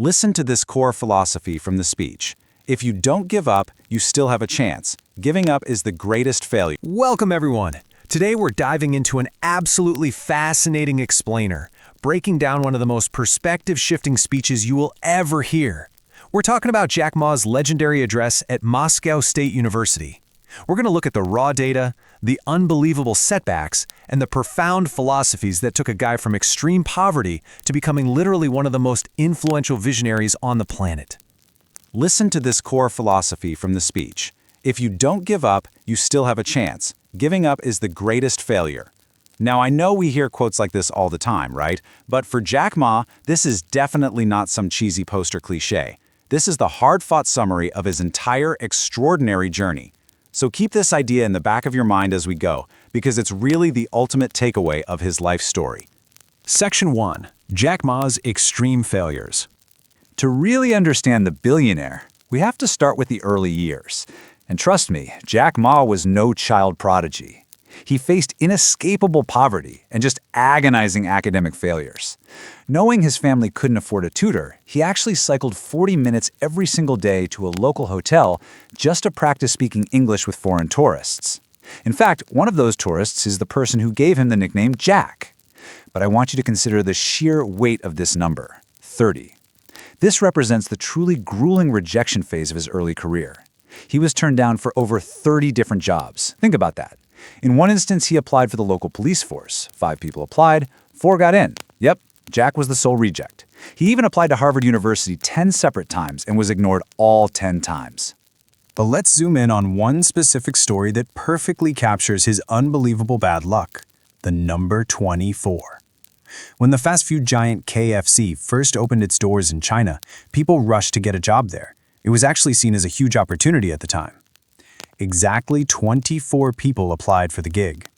Listen to this core philosophy from the speech. If you don't give up, you still have a chance. Giving up is the greatest failure. Welcome, everyone. Today we're diving into an absolutely fascinating explainer, breaking down one of the most perspective-shifting speeches you will ever hear. We're talking about Jack Ma's legendary address at Moscow State University. We're going to look at the raw data, the unbelievable setbacks, and the profound philosophies that took a guy from extreme poverty to becoming literally one of the most influential visionaries on the planet. Listen to this core philosophy from the speech. If you don't give up, you still have a chance. Giving up is the greatest failure. Now, I know we hear quotes like this all the time, right? But for Jack Ma, this is definitely not some cheesy poster cliché. This is the hard-fought summary of his entire extraordinary journey. So keep this idea in the back of your mind as we go, because it's really the ultimate takeaway of his life story. Section 1. Jack Ma's Extreme Failures. To really understand the billionaire, we have to start with the early years. And trust me, Jack Ma was no child prodigy. He faced inescapable poverty and just agonizing academic failures. Knowing his family couldn't afford a tutor, he actually cycled 40 minutes every single day to a local hotel just to practice speaking English with foreign tourists. In fact, one of those tourists is the person who gave him the nickname Jack. But I want you to consider the sheer weight of this number, 30. This represents the truly grueling rejection phase of his early career. He was turned down for over 30 different jobs. Think about that. In one instance, he applied for the local police force. 5 people applied, 4 got in. Yep, Jack was the sole reject. He even applied to Harvard University 10 separate times and was ignored all 10 times. But let's zoom in on one specific story that perfectly captures his unbelievable bad luck. The number 24. When the fast food giant KFC first opened its doors in China, people rushed to get a job there. It was actually seen as a huge opportunity at the time. Exactly 24 people applied for the gig.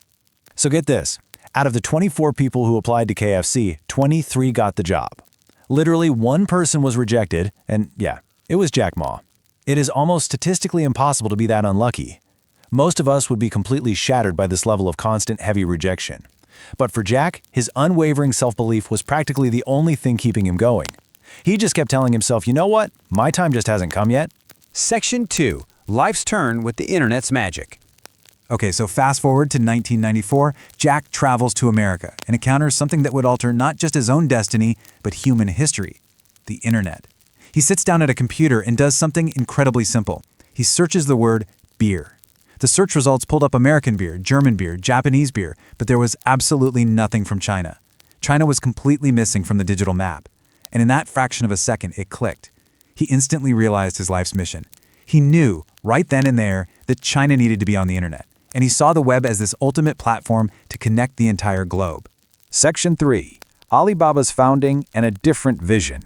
So get this, out of the 24 people who applied to KFC, 23 got the job. Literally one person was rejected, and yeah, it was Jack Ma. It is almost statistically impossible to be that unlucky. Most of us would be completely shattered by this level of constant heavy rejection. But for Jack, his unwavering self-belief was practically the only thing keeping him going. He just kept telling himself, you know what, my time just hasn't come yet. Section 2. Life's Turn with the Internet's Magic. Okay, so fast forward to 1994, Jack travels to America and encounters something that would alter not just his own destiny, but human history, the internet. He sits down at a computer and does something incredibly simple. He searches the word beer. The search results pulled up American beer, German beer, Japanese beer, but there was absolutely nothing from China. China was completely missing from the digital map. And in that fraction of a second, it clicked. He instantly realized his life's mission. He knew, right then and there, that China needed to be on the internet, and he saw the web as this ultimate platform to connect the entire globe. Section 3. Alibaba's founding and a different vision.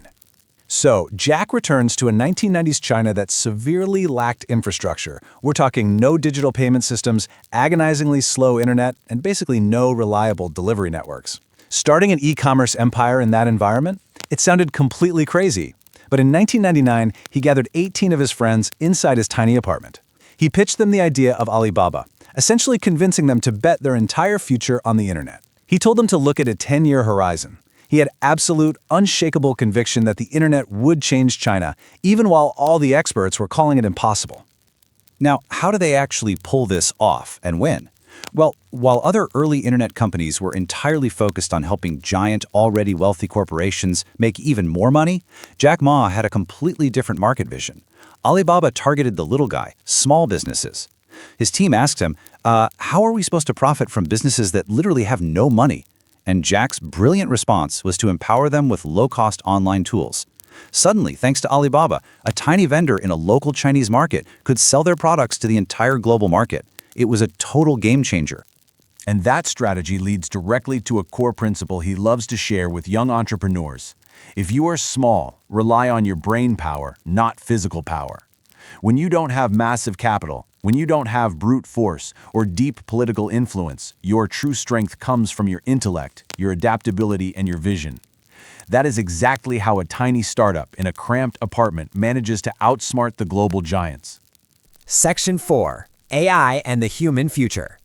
So, Jack returns to a 1990s China that severely lacked infrastructure. We're talking no digital payment systems, agonizingly slow internet, and basically no reliable delivery networks. Starting an e-commerce empire in that environment? It sounded completely crazy. But in 1999, he gathered 18 of his friends inside his tiny apartment. He pitched them the idea of Alibaba, essentially convincing them to bet their entire future on the internet. He told them to look at a 10-year horizon. He had absolute, unshakable conviction that the internet would change China, even while all the experts were calling it impossible. Now, how do they actually pull this off and when? Well, while other early internet companies were entirely focused on helping giant, already wealthy corporations make even more money, Jack Ma had a completely different market vision. Alibaba targeted the little guy, small businesses. His team asked him, how are we supposed to profit from businesses that literally have no money? And Jack's brilliant response was to empower them with low-cost online tools. Suddenly, thanks to Alibaba, a tiny vendor in a local Chinese market could sell their products to the entire global market. It was a total game changer. And that strategy leads directly to a core principle he loves to share with young entrepreneurs. If you are small, rely on your brain power, not physical power. When you don't have massive capital, when you don't have brute force or deep political influence, your true strength comes from your intellect, your adaptability, and your vision. That is exactly how a tiny startup in a cramped apartment manages to outsmart the global giants. Section 4. AI and the Human Future.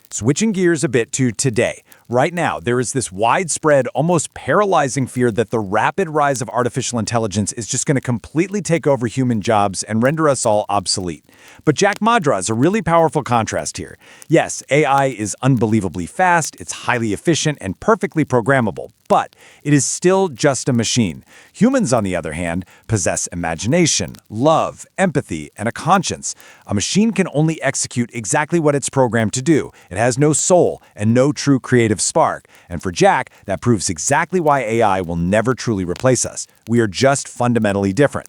Switching gears a bit to today, Right now, there is this widespread, almost paralyzing fear that the rapid rise of artificial intelligence is just going to completely take over human jobs and render us all obsolete. But Jack Ma draws a really powerful contrast here. Yes, AI is unbelievably fast, it's highly efficient, and perfectly programmable, but it is still just a machine. Humans, on the other hand, possess imagination, love, empathy, and a conscience. A machine can only execute exactly what it's programmed to do. It has no soul and no true creative spark. And for Jack, that proves exactly why AI will never truly replace us. We are just fundamentally different.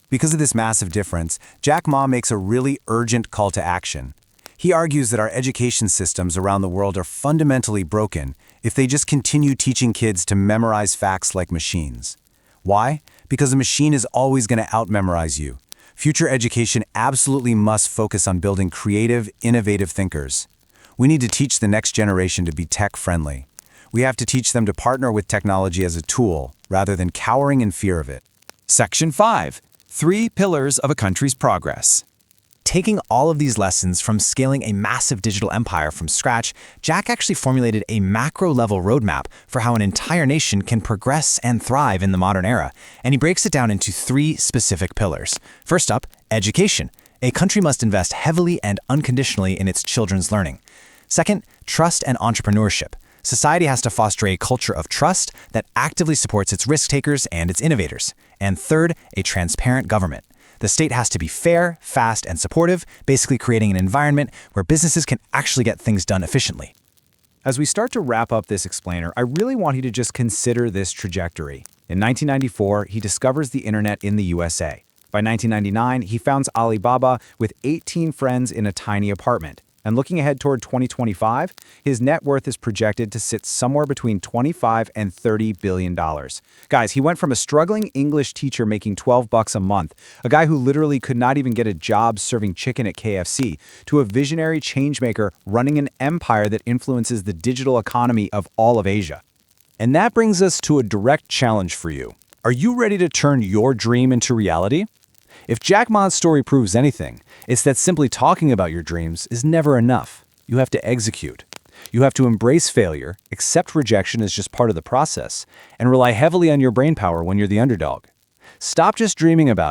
Because of this massive difference, Jack Ma makes a really urgent call to action. He argues that our education systems around the world are fundamentally broken if they just continue teaching kids to memorize facts like machines. Why? Because a machine is always going to out-memorize you. Future education absolutely must focus on building creative, innovative thinkers. We need to teach the next generation to be tech-friendly. We have to teach them to partner with technology as a tool, rather than cowering in fear of it. Section 5. 3 Pillars of a Country's Progress. Taking all of these lessons from scaling a massive digital empire from scratch, Jack actually formulated a macro-level roadmap for how an entire nation can progress and thrive in the modern era, and he breaks it down into 3 specific pillars. First up, education. A country must invest heavily and unconditionally in its children's learning. Second, trust and entrepreneurship. Society has to foster a culture of trust that actively supports its risk-takers and its innovators. And third, a transparent government. The state has to be fair, fast, and supportive, basically creating an environment where businesses can actually get things done efficiently. As we start to wrap up this explainer, I really want you to just consider this trajectory. In 1994, he discovers the internet in the USA. By 1999, he founds Alibaba with 18 friends in a tiny apartment. And looking ahead toward 2025, his net worth is projected to sit somewhere between $25 and $30 billion. Guys, he went from a struggling English teacher making $12 a month, a guy who literally could not even get a job serving chicken at KFC, to a visionary changemaker running an empire that influences the digital economy of all of Asia. And that brings us to a direct challenge for you. Are you ready to turn your dream into reality? If Jack Ma's story proves anything, it's that simply talking about your dreams is never enough. You have to execute. You have to embrace failure, accept rejection as just part of the process, and rely heavily on your brainpower when you're the underdog. Stop just dreaming about